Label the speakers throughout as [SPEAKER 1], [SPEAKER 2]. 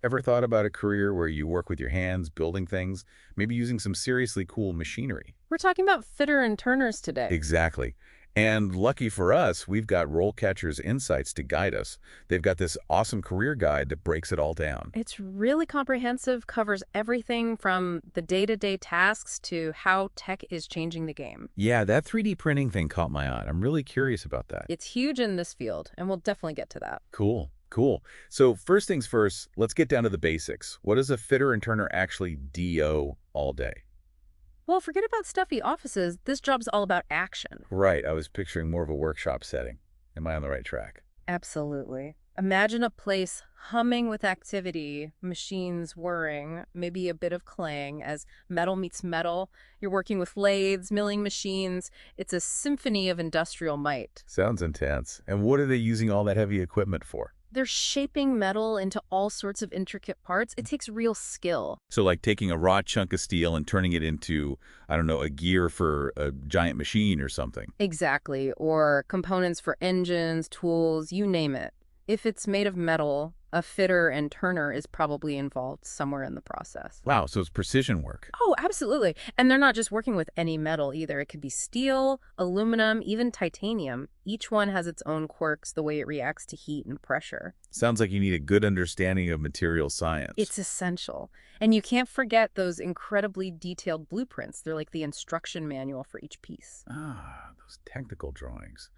[SPEAKER 1] Ever thought about a career where you work with your hands, building things, maybe using some seriously cool machinery?
[SPEAKER 2] We're talking about fitter and turners today.
[SPEAKER 1] Exactly. And lucky for us, we've got RoleCatcher's insights to guide us. They've got this awesome career guide that breaks it all down.
[SPEAKER 2] It's really comprehensive, covers everything from the day-to-day tasks to how tech is changing the game.
[SPEAKER 1] Yeah, that 3D printing thing caught my eye. I'm really curious about that.
[SPEAKER 2] It's huge in this field, and we'll definitely get to that.
[SPEAKER 1] Cool, cool. So first things first, let's get down to the basics. What does a fitter and turner actually do all day?
[SPEAKER 2] Well, forget about stuffy offices. This job's all about action.
[SPEAKER 1] Right, I was picturing more of a workshop setting. Am I on the right track?
[SPEAKER 2] Absolutely. Imagine a place humming with activity, machines whirring, maybe a bit of clang as metal meets metal. You're working with lathes, milling machines. It's a symphony of industrial might.
[SPEAKER 1] Sounds intense. And what are they using all that heavy equipment for?
[SPEAKER 2] They're shaping metal into all sorts of intricate parts. It takes real skill.
[SPEAKER 1] So like taking a raw chunk of steel and turning it into, I don't know, a gear for a giant machine or something.
[SPEAKER 2] Exactly. Or components for engines, tools, you name it. If it's made of metal, a fitter and turner is probably involved somewhere in the process.
[SPEAKER 1] Wow, so it's precision work.
[SPEAKER 2] Oh, absolutely. And they're not just working with any metal either. It could be steel, aluminum, even titanium. Each one has its own quirks, the way it reacts to heat and pressure.
[SPEAKER 1] Sounds like you need a good understanding of material science.
[SPEAKER 2] It's essential. And you can't forget those incredibly detailed blueprints. They're like the instruction manual for each piece.
[SPEAKER 1] Ah, those technical drawings.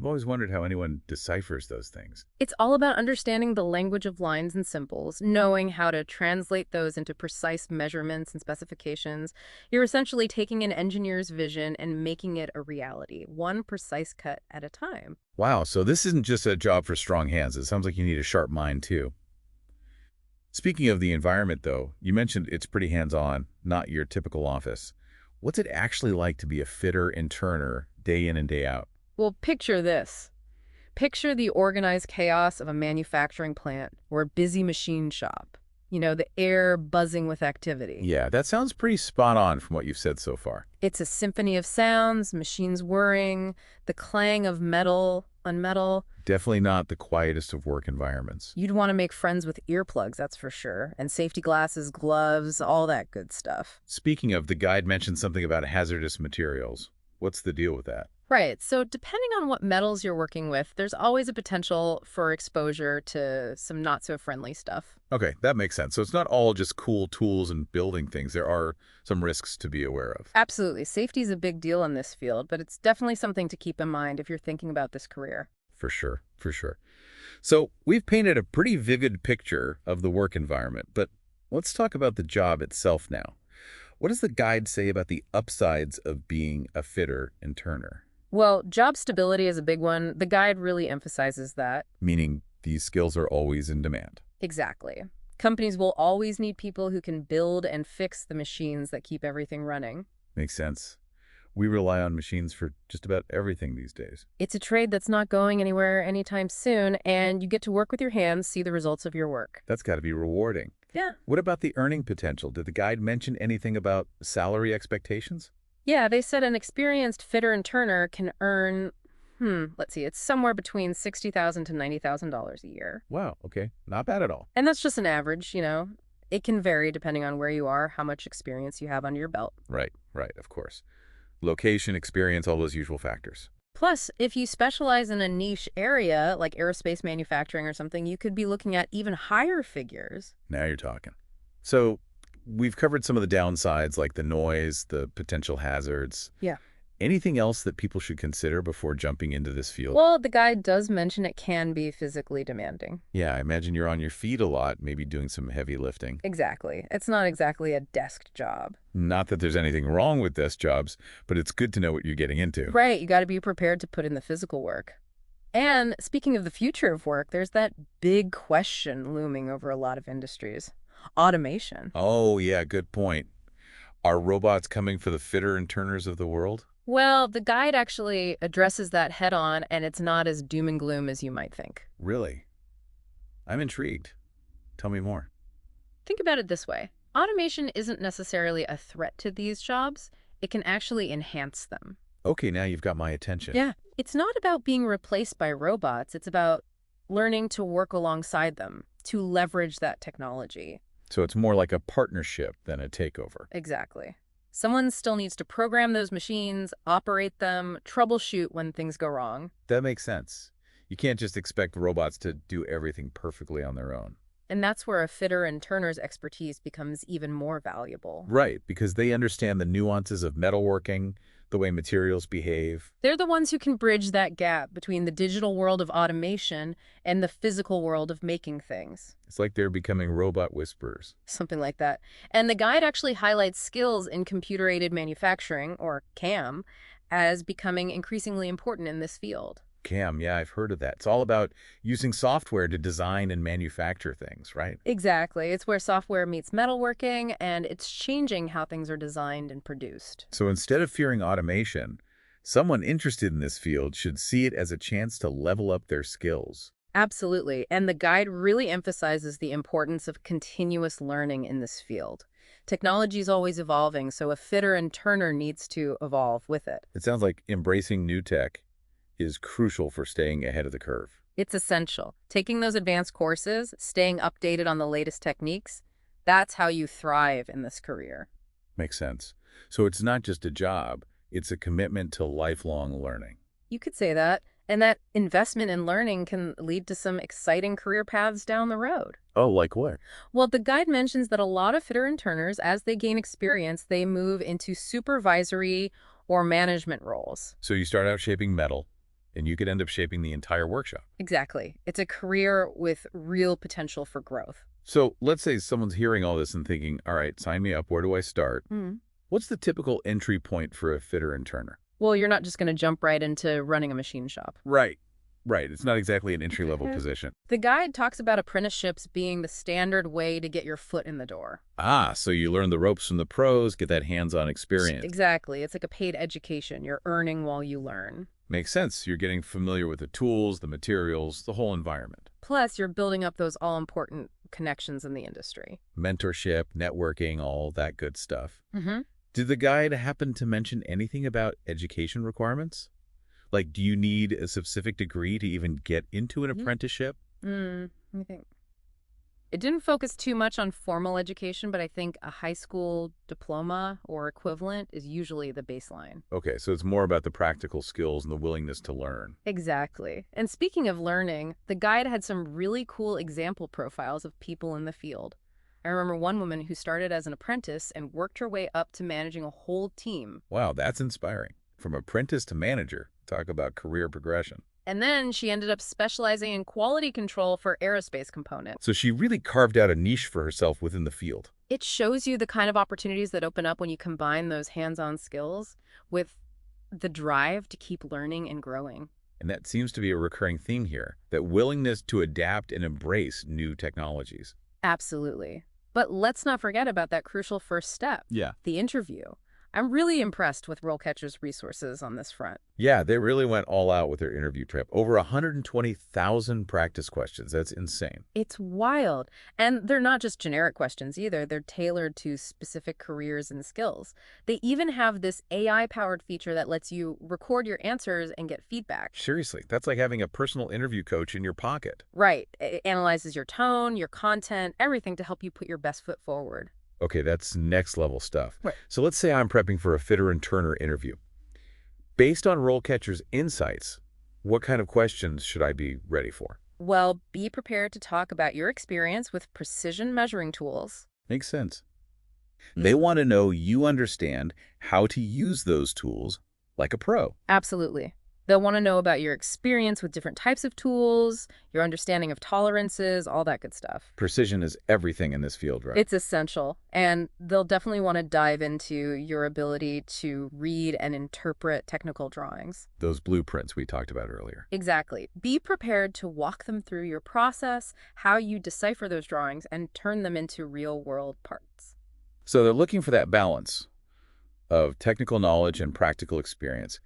[SPEAKER 1] I've always wondered how anyone deciphers those things.
[SPEAKER 2] It's all about understanding the language of lines and symbols, knowing how to translate those into precise measurements and specifications. You're essentially taking an engineer's vision and making it a reality, one precise cut at a time.
[SPEAKER 1] Wow, so this isn't just a job for strong hands. It sounds like you need a sharp mind, too. Speaking of the environment, though, you mentioned it's pretty hands-on, not your typical office. What's it actually like to be a fitter and turner day in and day out?
[SPEAKER 2] Well, picture this. Picture the organized chaos of a manufacturing plant or a busy machine shop. You know, the air buzzing with activity.
[SPEAKER 1] Yeah, that sounds pretty spot on from what you've said so far.
[SPEAKER 2] It's a symphony of sounds, machines whirring, the clang of metal on metal.
[SPEAKER 1] Definitely not the quietest of work environments.
[SPEAKER 2] You'd want to make friends with earplugs, that's for sure. And safety glasses, gloves, all that good stuff.
[SPEAKER 1] Speaking of, the guide mentioned something about hazardous materials. What's the deal with that?
[SPEAKER 2] Right. So depending on what metals you're working with, there's always a potential for exposure to some not so friendly stuff.
[SPEAKER 1] Okay, that makes sense. So it's not all just cool tools and building things. There are some risks to be aware of.
[SPEAKER 2] Absolutely. Safety is a big deal in this field, but it's definitely something to keep in mind if you're thinking about this career.
[SPEAKER 1] For sure, for sure. So we've painted a pretty vivid picture of the work environment, but let's talk about the job itself now. What does the guide say about the upsides of being a fitter and turner?
[SPEAKER 2] Well, job stability is a big one. The guide really emphasizes that.
[SPEAKER 1] Meaning these skills are always in demand.
[SPEAKER 2] Exactly. Companies will always need people who can build and fix the machines that keep everything running.
[SPEAKER 1] Makes sense. We rely on machines for just about everything these days.
[SPEAKER 2] It's a trade that's not going anywhere anytime soon, and you get to work with your hands, see the results of your work.
[SPEAKER 1] That's got to be rewarding.
[SPEAKER 2] Yeah.
[SPEAKER 1] What about the earning potential? Did the guide mention anything about salary expectations?
[SPEAKER 2] Yeah, they said an experienced fitter and turner can earn, let's see, it's somewhere between $60,000 to $90,000 a year.
[SPEAKER 1] Wow, okay. Not bad at all.
[SPEAKER 2] And that's just an average, you know. It can vary depending on where you are, how much experience you have under your belt.
[SPEAKER 1] Right, of course. Location, experience, all those usual factors.
[SPEAKER 2] Plus, if you specialize in a niche area, like aerospace manufacturing or something, you could be looking at even higher figures.
[SPEAKER 1] Now you're talking. So we've covered some of the downsides, like the noise, the potential hazards.
[SPEAKER 2] Yeah.
[SPEAKER 1] Anything else that people should consider before jumping into this field?
[SPEAKER 2] Well, the guide does mention it can be physically demanding.
[SPEAKER 1] Yeah, I imagine you're on your feet a lot, maybe doing some heavy lifting.
[SPEAKER 2] Exactly. It's not exactly a desk job.
[SPEAKER 1] Not that there's anything wrong with desk jobs, but it's good to know what you're getting into.
[SPEAKER 2] Right. You got to be prepared to put in the physical work. And speaking of the future of work, there's that big question looming over a lot of industries. Automation.
[SPEAKER 1] Oh, yeah, good point. Are robots coming for the fitter and turners of the world?
[SPEAKER 2] Well, the guide actually addresses that head on, and it's not as doom and gloom as you might think.
[SPEAKER 1] Really? I'm intrigued. Tell me more.
[SPEAKER 2] Think about it this way. Automation isn't necessarily a threat to these jobs. It can actually enhance them.
[SPEAKER 1] Okay, now you've got my attention.
[SPEAKER 2] Yeah. It's not about being replaced by robots. It's about learning to work alongside them, to leverage that technology.
[SPEAKER 1] So it's more like a partnership than a takeover.
[SPEAKER 2] Exactly. Someone still needs to program those machines, operate them, troubleshoot when things go wrong.
[SPEAKER 1] That makes sense. You can't just expect robots to do everything perfectly on their own.
[SPEAKER 2] And that's where a fitter and turner's expertise becomes even more valuable.
[SPEAKER 1] Right, because they understand the nuances of metalworking, the way materials behave.
[SPEAKER 2] They're the ones who can bridge that gap between the digital world of automation and the physical world of making things.
[SPEAKER 1] It's like they're becoming robot whisperers.
[SPEAKER 2] Something like that. And the guide actually highlights skills in computer-aided manufacturing, or CAM, as becoming increasingly important in this field.
[SPEAKER 1] CAM, yeah, I've heard of that. It's all about using software to design and manufacture things, right?
[SPEAKER 2] Exactly. It's where software meets metalworking, and it's changing how things are designed and produced.
[SPEAKER 1] So instead of fearing automation, someone interested in this field should see it as a chance to level up their skills.
[SPEAKER 2] Absolutely. And the guide really emphasizes the importance of continuous learning in this field. Technology is always evolving, so a fitter and turner needs to evolve with it.
[SPEAKER 1] It sounds like embracing new tech is crucial for staying ahead of the curve.
[SPEAKER 2] It's essential. Taking those advanced courses, staying updated on the latest techniques, that's how you thrive in this career.
[SPEAKER 1] Makes sense. So it's not just a job, it's a commitment to lifelong learning.
[SPEAKER 2] You could say that. And that investment in learning can lead to some exciting career paths down the road.
[SPEAKER 1] Oh, like what?
[SPEAKER 2] Well, the guide mentions that a lot of fitter and turners, as they gain experience, they move into supervisory or management roles.
[SPEAKER 1] So you start out shaping metal, and you could end up shaping the entire workshop.
[SPEAKER 2] Exactly. It's a career with real potential for growth.
[SPEAKER 1] So let's say someone's hearing all this and thinking, all right, sign me up, where do I start? What's the typical entry point for a fitter and turner?
[SPEAKER 2] Well, you're not just going to jump right into running a machine shop.
[SPEAKER 1] Right. Right. It's not exactly an entry-level position.
[SPEAKER 2] The guide talks about apprenticeships being the standard way to get your foot in the door.
[SPEAKER 1] Ah, so you learn the ropes from the pros, get that hands-on experience.
[SPEAKER 2] Exactly. It's like a paid education. You're earning while you learn.
[SPEAKER 1] Makes sense. You're getting familiar with the tools, the materials, the whole environment.
[SPEAKER 2] Plus, you're building up those all-important connections in the industry.
[SPEAKER 1] Mentorship, networking, all that good stuff.
[SPEAKER 2] Mm-hmm.
[SPEAKER 1] Did the guide happen to mention anything about education requirements? Like, do you need a specific degree to even get into an apprenticeship?
[SPEAKER 2] Let me think. It didn't focus too much on formal education, but I think a high school diploma or equivalent is usually the baseline.
[SPEAKER 1] Okay, so it's more about the practical skills and the willingness to learn.
[SPEAKER 2] Exactly. And speaking of learning, the guide had some really cool example profiles of people in the field. I remember one woman who started as an apprentice and worked her way up to managing a whole team.
[SPEAKER 1] Wow, that's inspiring. From apprentice to manager, talk about career progression.
[SPEAKER 2] And then she ended up specializing in quality control for aerospace components.
[SPEAKER 1] So she really carved out a niche for herself within the field.
[SPEAKER 2] It shows you the kind of opportunities that open up when you combine those hands-on skills with the drive to keep learning and growing.
[SPEAKER 1] And that seems to be a recurring theme here, that willingness to adapt and embrace new technologies.
[SPEAKER 2] Absolutely. But let's not forget about that crucial first step,
[SPEAKER 1] Yeah.
[SPEAKER 2] the interview. I'm really impressed with RoleCatcher's resources on this front.
[SPEAKER 1] Yeah, they really went all out with their interview trip. Over 120,000 practice questions. That's insane.
[SPEAKER 2] It's wild. And they're not just generic questions either. They're tailored to specific careers and skills. They even have this AI-powered feature that lets you record your answers and get feedback.
[SPEAKER 1] Seriously, that's like having a personal interview coach in your pocket.
[SPEAKER 2] Right. It analyzes your tone, your content, everything to help you put your best foot forward.
[SPEAKER 1] Okay, that's next level stuff.
[SPEAKER 2] Right.
[SPEAKER 1] So let's say I'm prepping for a fitter and turner interview. Based on RoleCatcher's insights, what kind of questions should I be ready for?
[SPEAKER 2] Well, be prepared to talk about your experience with precision measuring tools.
[SPEAKER 1] Makes sense. They want to know you understand how to use those tools like a pro.
[SPEAKER 2] Absolutely. They'll want to know about your experience with different types of tools, your understanding of tolerances, all that good stuff.
[SPEAKER 1] Precision is everything in this field, right?
[SPEAKER 2] It's essential. And they'll definitely want to dive into your ability to read and interpret technical drawings.
[SPEAKER 1] Those blueprints we talked about earlier.
[SPEAKER 2] Exactly. Be prepared to walk them through your process, how you decipher those drawings, and turn them into real-world parts.
[SPEAKER 1] So they're looking for that balance of technical knowledge and practical experience.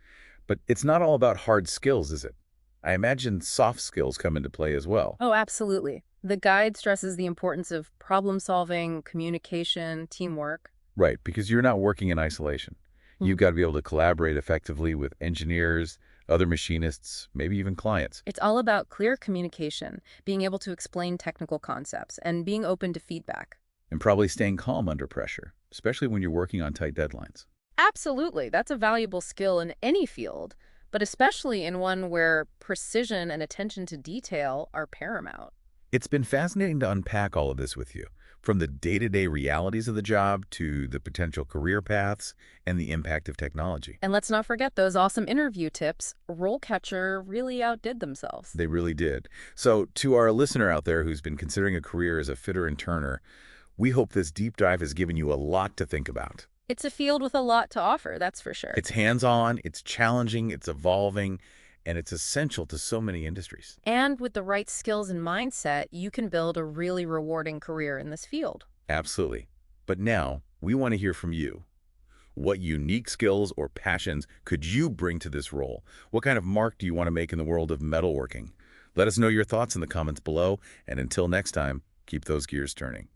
[SPEAKER 1] But it's not all about hard skills, is it? I imagine soft skills come into play as well.
[SPEAKER 2] Oh, absolutely. The guide stresses the importance of problem-solving, communication, teamwork.
[SPEAKER 1] Right, because you're not working in isolation. You've got to be able to collaborate effectively with engineers, other machinists, maybe even clients.
[SPEAKER 2] It's all about clear communication, being able to explain technical concepts, and being open to feedback.
[SPEAKER 1] And probably staying calm under pressure, especially when you're working on tight deadlines.
[SPEAKER 2] Absolutely, that's a valuable skill in any field, but especially in one where precision and attention to detail are paramount.
[SPEAKER 1] It's been fascinating to unpack all of this with you, from the day-to-day realities of the job to the potential career paths and the impact of technology.
[SPEAKER 2] And let's not forget those awesome interview tips. RoleCatcher really outdid themselves.
[SPEAKER 1] They really did. So to our listener out there who's been considering a career as a fitter and turner, we hope this deep dive has given you a lot to think about.
[SPEAKER 2] It's a field with a lot to offer, that's for sure.
[SPEAKER 1] It's hands-on, it's challenging, it's evolving, and it's essential to so many industries.
[SPEAKER 2] And with the right skills and mindset, you can build a really rewarding career in this field.
[SPEAKER 1] Absolutely. But now, we want to hear from you. What unique skills or passions could you bring to this role? What kind of mark do you want to make in the world of metalworking? Let us know your thoughts in the comments below, and until next time, keep those gears turning.